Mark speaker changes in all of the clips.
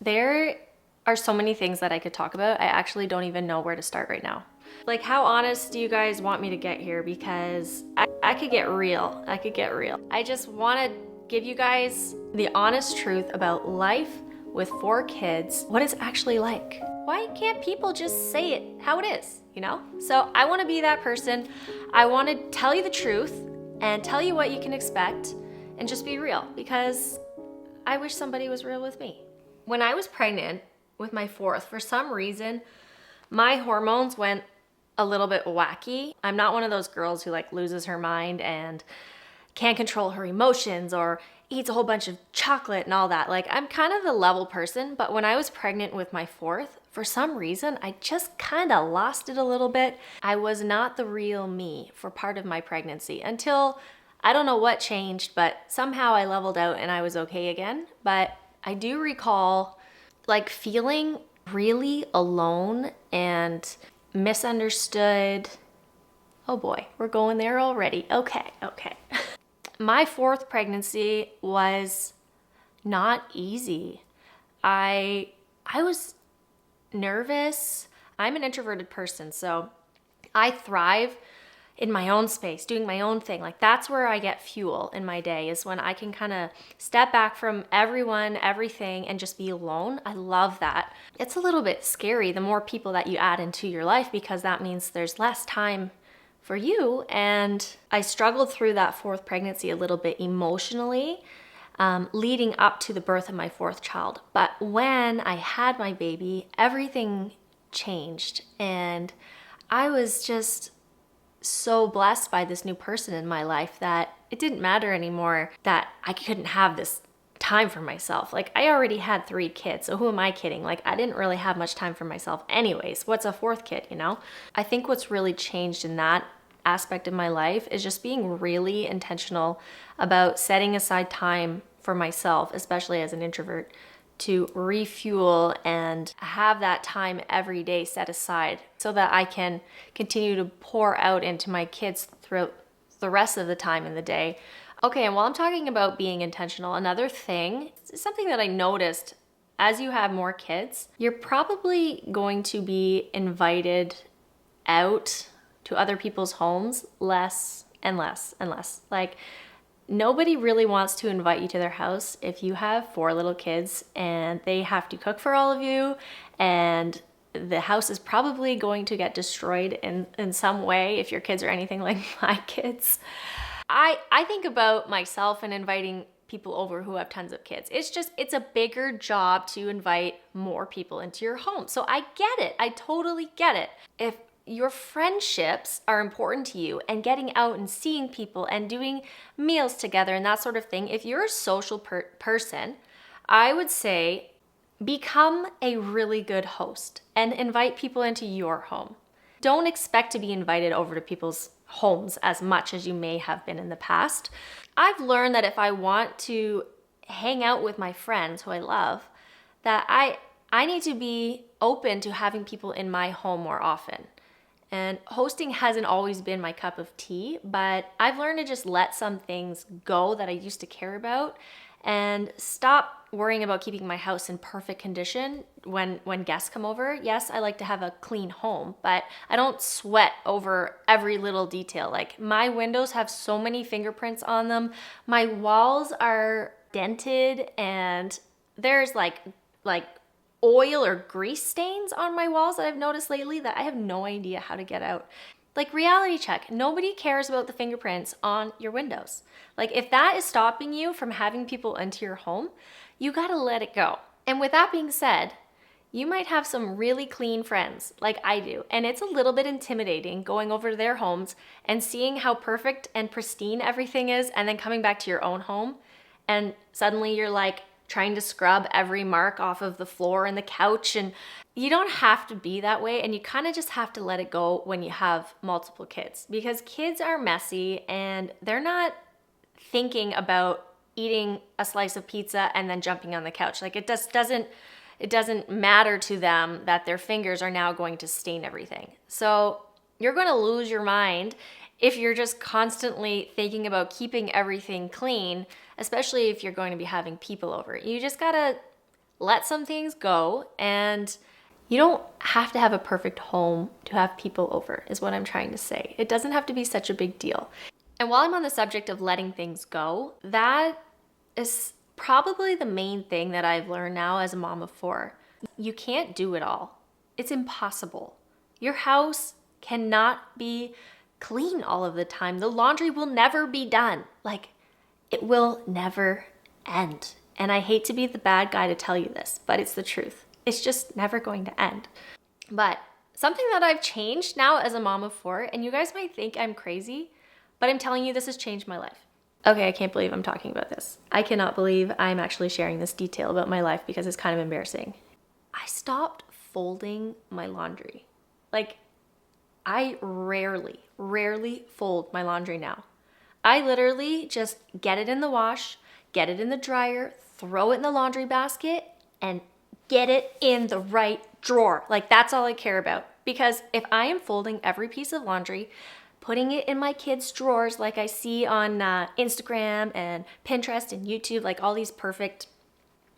Speaker 1: There are so many things that I could talk about. I actually don't even know where to start right now. Like, how honest do you guys want me to get here? Because I could get real. I could get real. I just want to give you guys the honest truth about life with 4 kids, what it's actually like. Why can't people just say it how it is, you know? So I want to be that person. I want to tell you the truth and tell you what you can expect and just be real, because I wish somebody was real with me. When I was pregnant with my 4th, for some reason, my hormones went a little bit wacky. I'm not one of those girls who like loses her mind and can't control her emotions or eats a whole bunch of chocolate and all that. Like, I'm kind of a level person, but when I was pregnant with my 4th, for some reason, I just kind of lost it a little bit. I was not the real me for part of my pregnancy until I don't know what changed, but somehow I leveled out and I was okay again. But I do recall like feeling really alone and misunderstood. Oh boy, we're going there already. Okay. My 4th pregnancy was not easy. I was nervous. I'm an introverted person, so I thrive in my own space, doing my own thing. Like, that's where I get fuel in my day, is when I can kind of step back from everyone, everything, and just be alone. I love that. It's a little bit scary the more people that you add into your life, because that means there's less time for you. And I struggled through that 4th pregnancy a little bit emotionally, leading up to the birth of my 4th child. But when I had my baby, everything changed, and I was just so blessed by this new person in my life that it didn't matter anymore that I couldn't have this time for myself. Like, I already had 3 kids, so who am I kidding? Like, I didn't really have much time for myself anyways. What's a 4th kid, you know? I think what's really changed in that aspect of my life is just being really intentional about setting aside time for myself, especially as an introvert, to refuel and have that time every day set aside so that I can continue to pour out into my kids throughout the rest of the time in the day. Okay, and while I'm talking about being intentional, another thing, something that I noticed, as you have more kids, you're probably going to be invited out to other people's homes less and less and less. Like, nobody really wants to invite you to their house if you have 4 little kids and they have to cook for all of you, and the house is probably going to get destroyed in some way if your kids are anything like my kids. I think about myself and inviting people over who have tons of kids. It's a bigger job to invite more people into your home. So I get it. I totally get it. If your friendships are important to you and getting out and seeing people and doing meals together and that sort of thing, if you're a social person, I would say become a really good host and invite people into your home. Don't expect to be invited over to people's homes as much as you may have been in the past. I've learned that if I want to hang out with my friends who I love, that I need to be open to having people in my home more often. And hosting hasn't always been my cup of tea, but I've learned to just let some things go that I used to care about and stop worrying about keeping my house in perfect condition when guests come over. Yes, I like to have a clean home, but I don't sweat over every little detail. Like, my windows have so many fingerprints on them. My walls are dented, and there's like oil or grease stains on my walls that I've noticed lately that I have no idea how to get out. Like, reality check. Nobody cares about the fingerprints on your windows. Like, if that is stopping you from having people into your home, you gotta let it go. And with that being said, you might have some really clean friends like I do, and it's a little bit intimidating going over to their homes and seeing how perfect and pristine everything is, and then coming back to your own home and suddenly you're like trying to scrub every mark off of the floor and the couch. And you don't have to be that way, and you kind of just have to let it go when you have multiple kids, because kids are messy and they're not thinking about eating a slice of pizza and then jumping on the couch. Like, it doesn't matter to them that their fingers are now going to stain everything. So you're going to lose your mind if you're just constantly thinking about keeping everything clean, especially if you're going to be having people over. You just gotta let some things go, and you don't have to have a perfect home to have people over, is what I'm trying to say. It doesn't have to be such a big deal. And while I'm on the subject of letting things go, that is probably the main thing that I've learned now as a mom of 4. You can't do it all. It's impossible. Your house cannot be clean all of the time. The laundry will never be done. Like, it will never end. And I hate to be the bad guy to tell you this, but it's the truth. It's just never going to end. But something that I've changed now as a mom of 4, and you guys might think I'm crazy, but I'm telling you, this has changed my life. Okay, I can't believe I'm talking about this. I cannot believe I'm actually sharing this detail about my life because it's kind of embarrassing. I stopped folding my laundry. Like, I rarely fold my laundry now. I literally just get it in the wash, get it in the dryer, throw it in the laundry basket, and get it in the right drawer. Like, that's all I care about. Because if I am folding every piece of laundry, putting it in my kids' drawers like I see on Instagram and Pinterest and YouTube, like all these perfect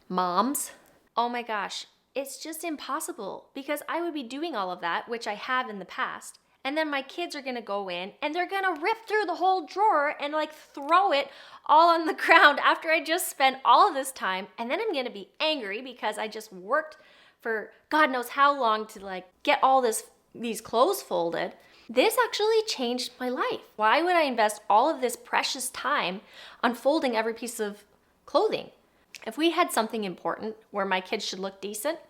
Speaker 1: moms, oh my gosh, it's just impossible, because I would be doing all of that, which I have in the past, and then my kids are gonna go in and they're gonna rip through the whole drawer and like throw it all on the ground after I just spent all of this time, and then I'm gonna be angry because I just worked for God knows how long to like get all these clothes folded. This actually changed my life. Why would I invest all of this precious time on folding every piece of clothing? If we had something important where my kids should look decent,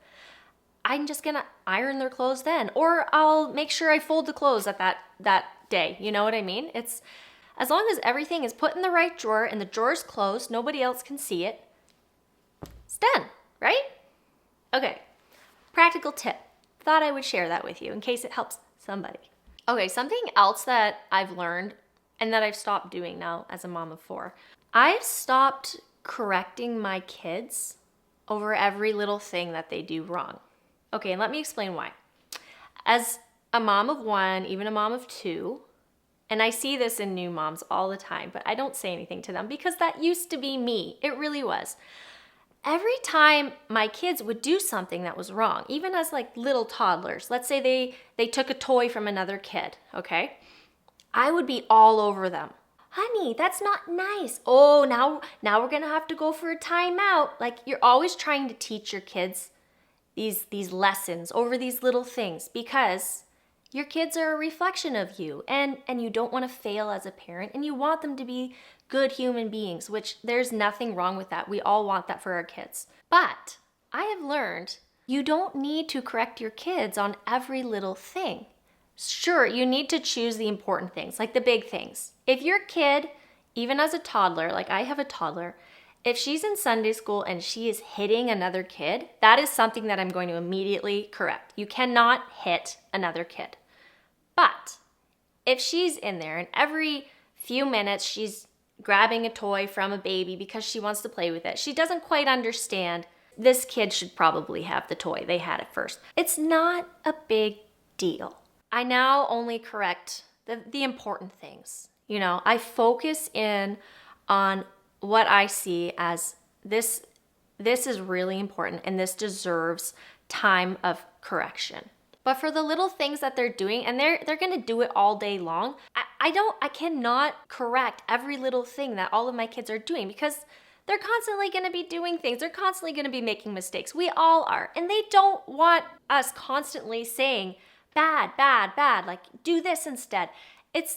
Speaker 1: I'm just gonna iron their clothes then, or I'll make sure I fold the clothes at that day. You know what I mean? It's as long as everything is put in the right drawer and the drawer's closed, nobody else can see it, it's done, right? Okay, practical tip. Thought I would share that with you in case it helps somebody. Okay, something else that I've learned and that I've stopped doing now as a mom of 4. I've stopped correcting my kids over every little thing that they do wrong. Okay, and let me explain why. As a mom of 1, even a mom of 2, and I see this in new moms all the time, but I don't say anything to them because that used to be me. It really was. Every time my kids would do something that was wrong, even as like little toddlers, let's say they took a toy from another kid, okay? I would be all over them. Honey, that's not nice. Oh, now we're gonna have to go for a timeout. Like, you're always trying to teach your kids these lessons over these little things, because your kids are a reflection of you, and you don't want to fail as a parent, and you want them to be good human beings, which there's nothing wrong with that. We all want that for our kids. But I have learned you don't need to correct your kids on every little thing. Sure, you need to choose the important things, like the big things. If your kid, even as a toddler, like I have a toddler, if she's in Sunday school and she is hitting another kid, that is something that I'm going to immediately correct. You cannot hit another kid. But if she's in there and every few minutes she's grabbing a toy from a baby because she wants to play with it, she doesn't quite understand this kid should probably have the toy. They had it first. It's not a big deal. I now only correct the important things. You know, I focus in on what I see as this is really important and this deserves time of correction. But for the little things that they're doing, and they're gonna do it all day long, I cannot correct every little thing that all of my kids are doing, because they're constantly gonna be doing things. They're constantly gonna be making mistakes. We all are. And they don't want us constantly saying, bad, bad, bad, like do this instead.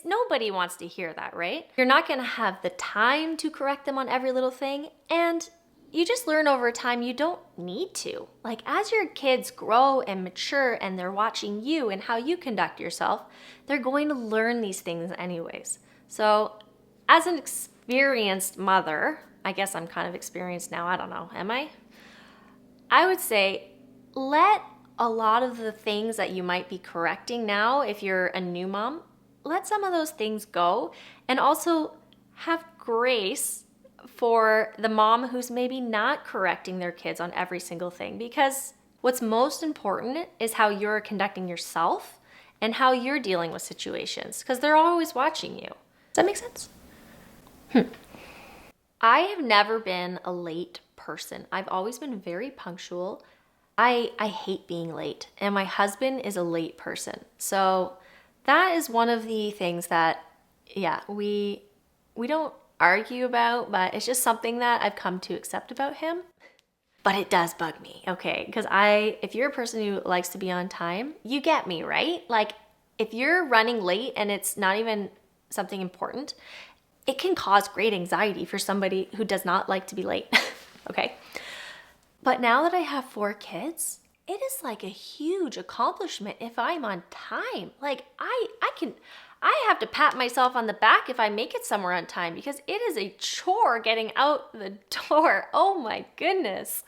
Speaker 1: Nobody wants to hear that, right? You're not gonna have the time to correct them on every little thing, and you just learn over time you don't need to. Like, as your kids grow and mature and they're watching you and how you conduct yourself, they're going to learn these things anyways. So as an experienced mother, I guess I'm kind of experienced now, I don't know, am I? I would say let a lot of the things that you might be correcting now, if you're a new mom, let some of those things go, and also have grace for the mom who's maybe not correcting their kids on every single thing, because what's most important is how you're conducting yourself and how you're dealing with situations, because they're always watching you. Does that make sense? I have never been a late person. I've always been very punctual. I hate being late, and my husband is a late person. So that is one of the things that, yeah, we don't argue about, but it's just something that I've come to accept about him. But it does bug me, okay? Because if you're a person who likes to be on time, you get me, right? Like, if you're running late and it's not even something important, it can cause great anxiety for somebody who does not like to be late, okay? But now that I have 4 kids, it is like a huge accomplishment if I'm on time. Like, I have to pat myself on the back if I make it somewhere on time, because it is a chore getting out the door. Oh my goodness.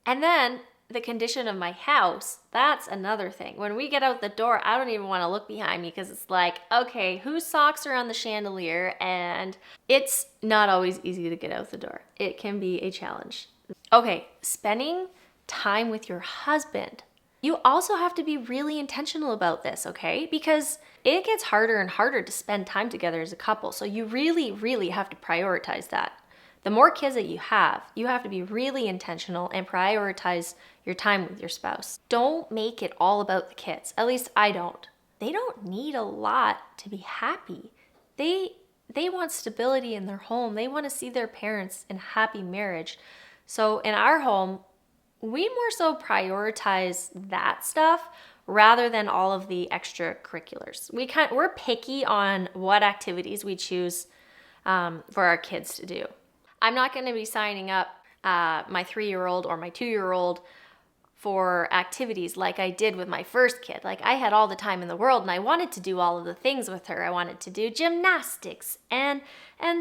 Speaker 1: And then the condition of my house, that's another thing. When we get out the door, I don't even want to look behind me, because it's like, okay, whose socks are on the chandelier? And it's not always easy to get out the door. It can be a challenge. Okay, spending time with your husband. You also have to be really intentional about this, okay? Because it gets harder and harder to spend time together as a couple. So you really, really have to prioritize that. The more kids that you have to be really intentional and prioritize your time with your spouse. Don't make it all about the kids. At least I don't. They don't need a lot to be happy. They want stability in their home. They want to see their parents in happy marriage. So in our home, we more so prioritize that stuff rather than all of the extracurriculars. We're picky on what activities we choose for our kids to do. I'm not going to be signing up my 3-year-old or my 2-year-old for activities like I did with my first kid. Like, I had all the time in the world and I wanted to do all of the things with her. I wanted to do gymnastics and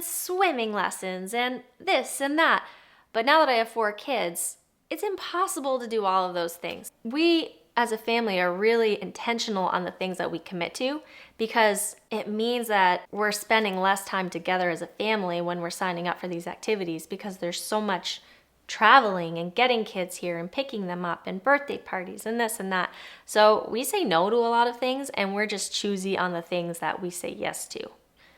Speaker 1: swimming lessons and this and that. But now that I have 4 kids, it's impossible to do all of those things. We, as a family, are really intentional on the things that we commit to, because it means that we're spending less time together as a family when we're signing up for these activities, because there's so much traveling and getting kids here and picking them up and birthday parties and this and that. So we say no to a lot of things, and we're just choosy on the things that we say yes to.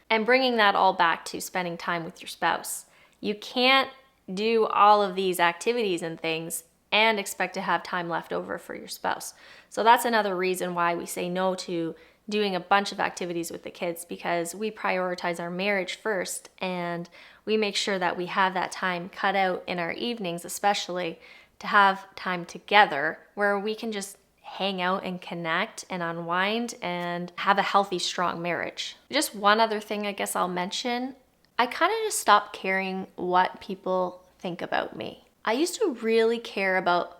Speaker 1: And bringing that all back to spending time with your spouse. You can't do all of these activities and things and expect to have time left over for your spouse. So that's another reason why we say no to doing a bunch of activities with the kids, because we prioritize our marriage first, and we make sure that we have that time cut out in our evenings, especially, to have time together where we can just hang out and connect and unwind and have a healthy, strong marriage. Just one other thing I guess I'll mention. I kind of just stopped caring what people think about me. I used to really care about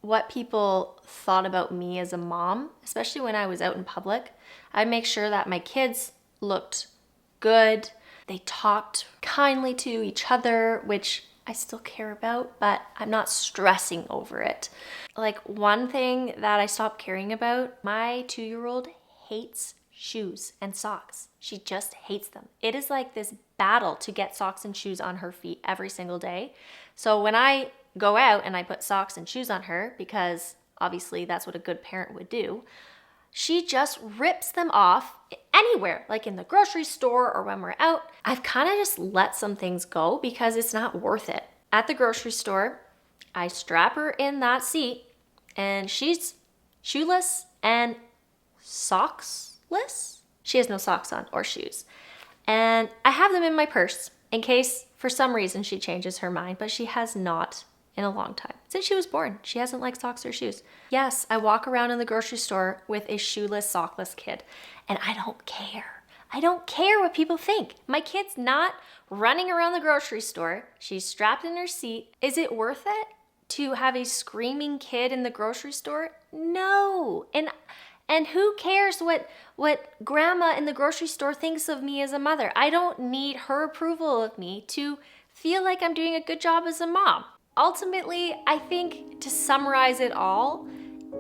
Speaker 1: what people thought about me as a mom, especially when I was out in public. I'd make sure that my kids looked good. They talked kindly to each other, which I still care about, but I'm not stressing over it. Like, one thing that I stopped caring about, my 2-year-old hates shoes and socks. She just hates them. It is like this battle to get socks and shoes on her feet every single day. So when I go out and I put socks and shoes on her, because obviously that's what a good parent would do, she just rips them off anywhere, like in the grocery store or when we're out. I've kind of just let some things go because it's not worth it. At the grocery store, I strap her in that seat and she's shoeless and socksless. She has no socks on or shoes. And I have them in my purse in case for some reason she changes her mind, but she has not in a long time. Since she was born, she hasn't liked socks or shoes. Yes, I walk around in the grocery store with a shoeless, sockless kid, and I don't care. I don't care what people think. My kid's not running around the grocery store. She's strapped in her seat. Is it worth it to have a screaming kid in the grocery store? No. And who cares what grandma in the grocery store thinks of me as a mother? I don't need her approval of me to feel like I'm doing a good job as a mom. Ultimately, I think, to summarize it all,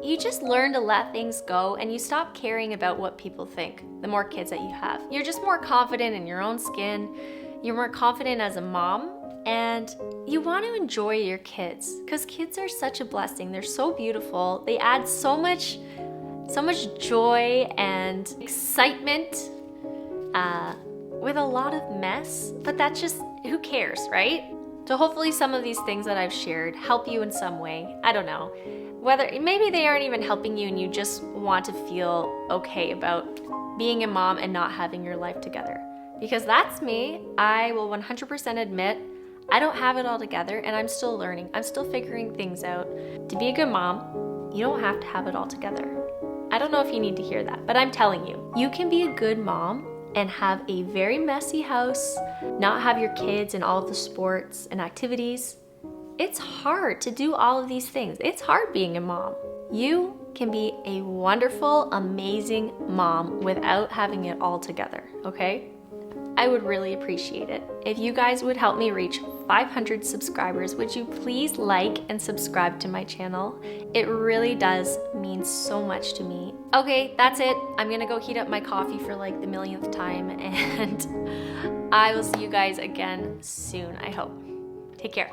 Speaker 1: you just learn to let things go and you stop caring about what people think the more kids that you have. You're just more confident in your own skin. You're more confident as a mom, and you want to enjoy your kids, because kids are such a blessing. They're so beautiful. They add so much joy and excitement with a lot of mess, but that's just, who cares, right? So hopefully some of these things that I've shared help you in some way. I don't know. Whether maybe they aren't even helping you and you just want to feel okay about being a mom and not having your life together. Because that's me. I will 100% admit I don't have it all together and I'm still learning. I'm still figuring things out. To be a good mom, you don't have to have it all together. I don't know if you need to hear that, but I'm telling you, you can be a good mom and have a very messy house, not have your kids in all of the sports and activities. It's hard to do all of these things. It's hard being a mom. You can be a wonderful, amazing mom without having it all together, okay? I would really appreciate it if you guys would help me reach 500 subscribers. Would you please like and subscribe to my channel? It really does mean so much to me. Okay, that's it. I'm gonna go heat up my coffee for like the millionth time, and I will see you guys again soon, I hope. Take care.